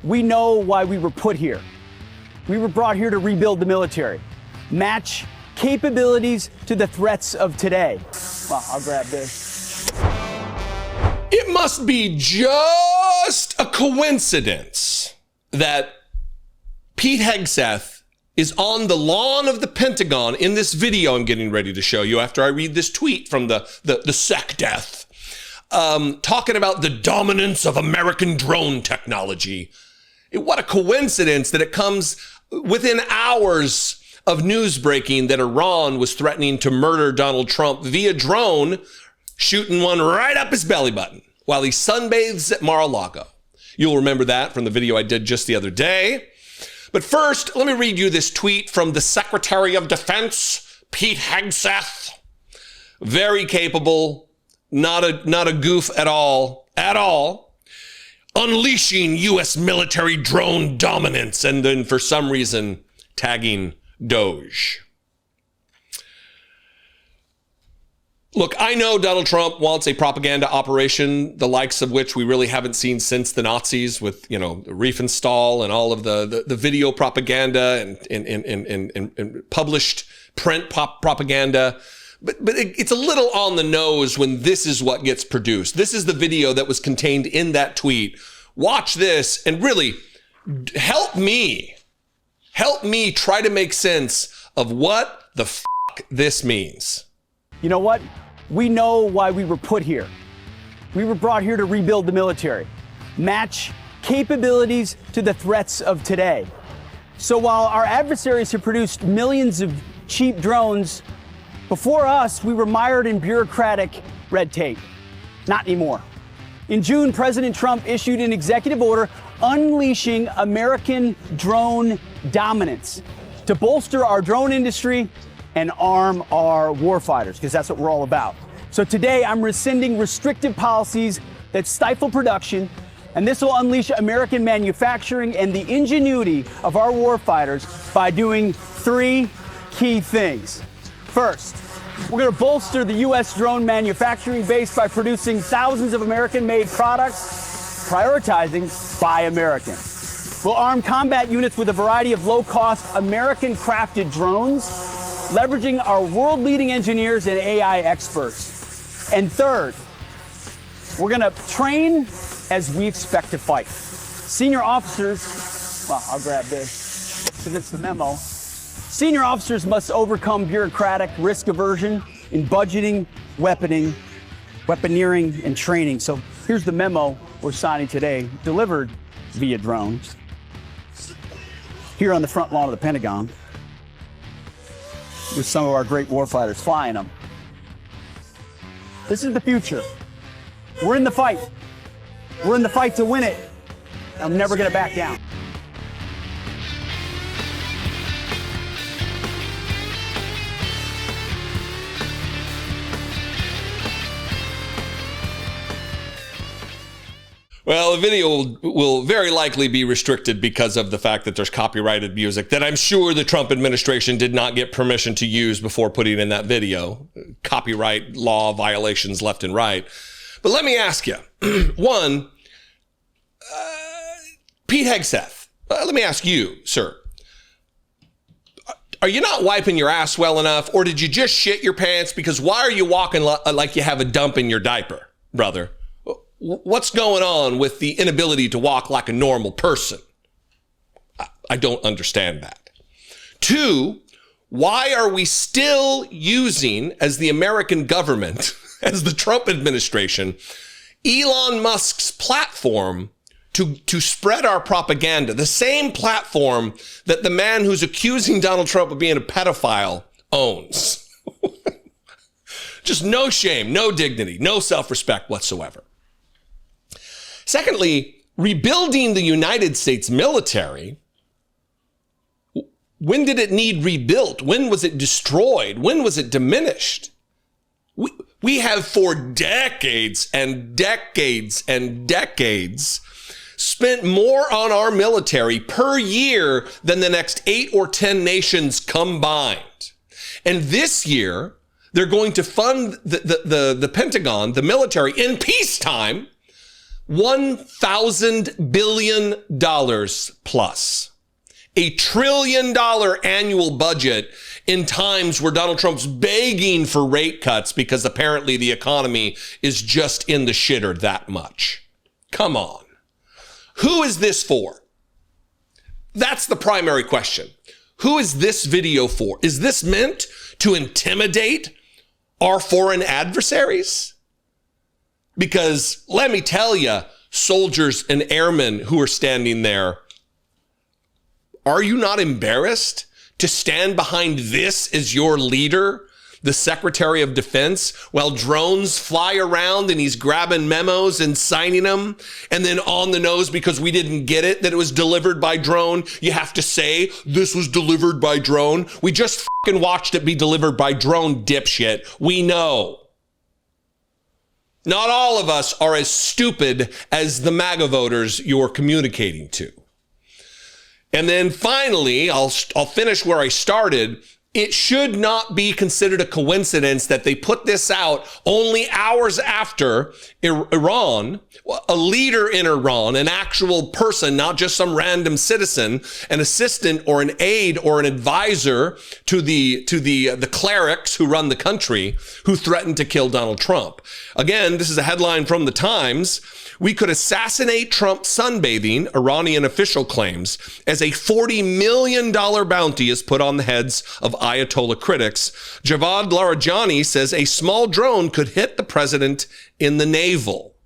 we know why we were put here. We were brought here to rebuild the military, match capabilities to the threats of today. Well, I'll grab this. It must be just a coincidence that Pete Hegseth is on the lawn of the Pentagon in this video I'm getting ready to show you after I read this tweet from the SecDef, talking about the dominance of American drone technology. What a coincidence that it comes within hours of news breaking that Iran was threatening to murder Donald Trump via drone, shooting one right up his belly button while he sunbathes at Mar-a-Lago. You'll remember that from the video I did just the other day. But first, let me read you this tweet from the Secretary of Defense, Pete Hegseth. Very capable, not a goof at all. Unleashing U.S. military drone dominance, and then for some reason tagging Doge. Look, I know Donald Trump wants a propaganda operation, the likes of which we really haven't seen since the Nazis with, Riefenstahl and all of the video propaganda and published print propaganda. But it's a little on the nose when this is what gets produced. This is the video that was contained in that tweet. Watch this and really help me try to make sense of what the fuck this means. You know what? We know why we were put here. We were brought here to rebuild the military, match capabilities to the threats of today. So while our adversaries have produced millions of cheap drones, before us, we were mired in bureaucratic red tape. Not anymore. In June, President Trump issued an executive order unleashing American drone dominance to bolster our drone industry and arm our warfighters, because that's what we're all about. So today, I'm rescinding restrictive policies that stifle production, and this will unleash American manufacturing and the ingenuity of our warfighters by doing three key things. First, we're going to bolster the U.S. drone manufacturing base by producing thousands of American-made products, prioritizing Buy American. We'll arm combat units with a variety of low-cost, American-crafted drones, leveraging our world-leading engineers and AI experts. And third, we're going to train as we expect to fight. Senior officers, well, I'll grab this because it's the memo. Senior officers must overcome bureaucratic risk aversion in budgeting, weaponeering, and training. So here's the memo we're signing today, delivered via drones, here on the front lawn of the Pentagon, with some of our great warfighters flying them. This is the future. We're in the fight. We're in the fight to win it. I'm never going to back down. Well, the video will very likely be restricted because of the fact that there's copyrighted music that I'm sure the Trump administration did not get permission to use before putting in that video. Copyright law violations left and right. But let me ask you, one, Pete Hegseth, let me ask you, sir, are you not wiping your ass well enough, or did you just shit your pants? Because why are you walking like you have a dump in your diaper, brother? What's going on with the inability to walk like a normal person? I don't understand that. Two, why are we still using, as the American government, as the Trump administration, Elon Musk's platform to spread our propaganda, the same platform that the man who's accusing Donald Trump of being a pedophile owns? Just no shame, no dignity, no self-respect whatsoever. Secondly, rebuilding the United States military, when did it need rebuilt? When was it destroyed? When was it diminished? We have for decades and decades and decades spent more on our military per year than the next 8 or 10 nations combined. And this year, they're going to fund the Pentagon, the military, in peacetime $1,000 billion plus. $1 trillion annual budget in times where Donald Trump's begging for rate cuts because apparently the economy is just in the shitter that much. Come on. Who is this for? That's the primary question. Who is this video for? Is this meant to intimidate our foreign adversaries? Because let me tell you, soldiers and airmen who are standing there, are you not embarrassed to stand behind this as your leader, the Secretary of Defense, while drones fly around and he's grabbing memos and signing them? And then on the nose, because we didn't get it, that it was delivered by drone, you have to say this was delivered by drone. We just fucking watched it be delivered by drone, dipshit. We know. Not all of us are as stupid as the MAGA voters you're communicating to. And then finally, I'll finish where I started. It should not be considered a coincidence that they put this out only hours after Iran, a leader in Iran, an actual person, not just some random citizen, an assistant or an aide or an advisor to the clerics who run the country, who threatened to kill Donald Trump. Again, this is a headline from the Times. We could assassinate Trump sunbathing, Iranian official claims, as a $40 million bounty is put on the heads of Ayatollah critics. Javad Larijani says a small drone could hit the president in the navel.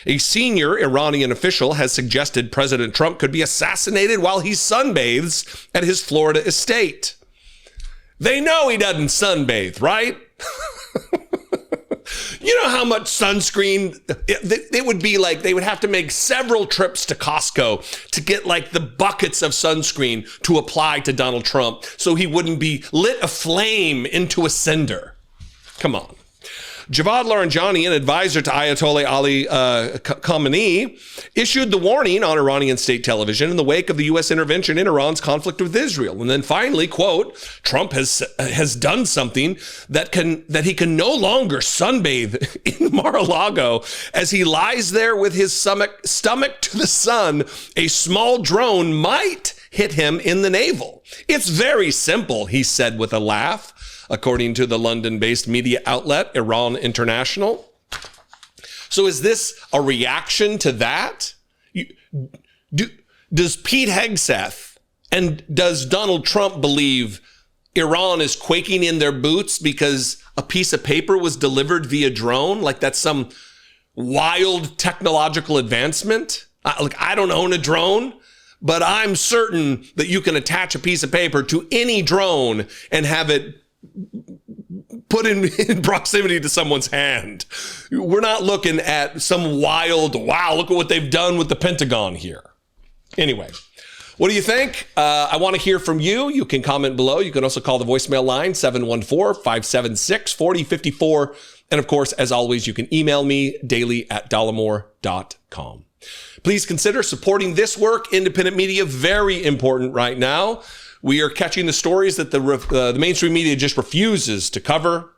A senior Iranian official has suggested President Trump could be assassinated while he sunbathes at his Florida estate. They know he doesn't sunbathe, right? You know how much sunscreen it would be like? They would have to make several trips to Costco to get like the buckets of sunscreen to apply to Donald Trump so he wouldn't be lit aflame into a cinder. Come on. Javad Larijani, an advisor to Ayatollah Ali Khamenei, issued the warning on Iranian state television in the wake of the U.S. intervention in Iran's conflict with Israel. And then finally, quote, Trump has done something that he can no longer sunbathe in Mar-a-Lago as he lies there with his stomach to the sun. A small drone might hit him in the navel. It's very simple, he said with a laugh, according to the London-based media outlet, Iran International. So is this a reaction to that? Does Pete Hegseth and does Donald Trump believe Iran is quaking in their boots because a piece of paper was delivered via drone? Like that's some wild technological advancement? I don't own a drone, but I'm certain that you can attach a piece of paper to any drone and have it put in proximity to someone's hand. We're not looking at some wild, wow, look at what they've done with the Pentagon here. Anyway, what do you think? I want to hear from you. You can comment below. You can also call the voicemail line, 714-576-4054. And of course, as always, you can email me daily@dollemore.com. Please consider supporting this work. Independent media, very important right now. We are catching the stories that the mainstream media just refuses to cover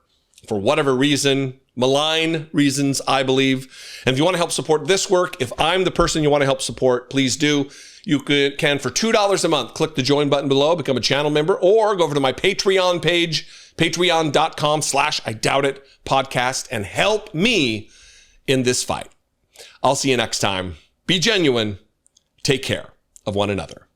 for whatever reason, malign reasons, I believe. And if you want to help support this work, if I'm the person you want to help support, please do. You can, for $2 a month, click the join button below, become a channel member, or go over to my Patreon page, patreon.com/IDoubtIt podcast, and help me in this fight. I'll see you next time. Be genuine. Take care of one another.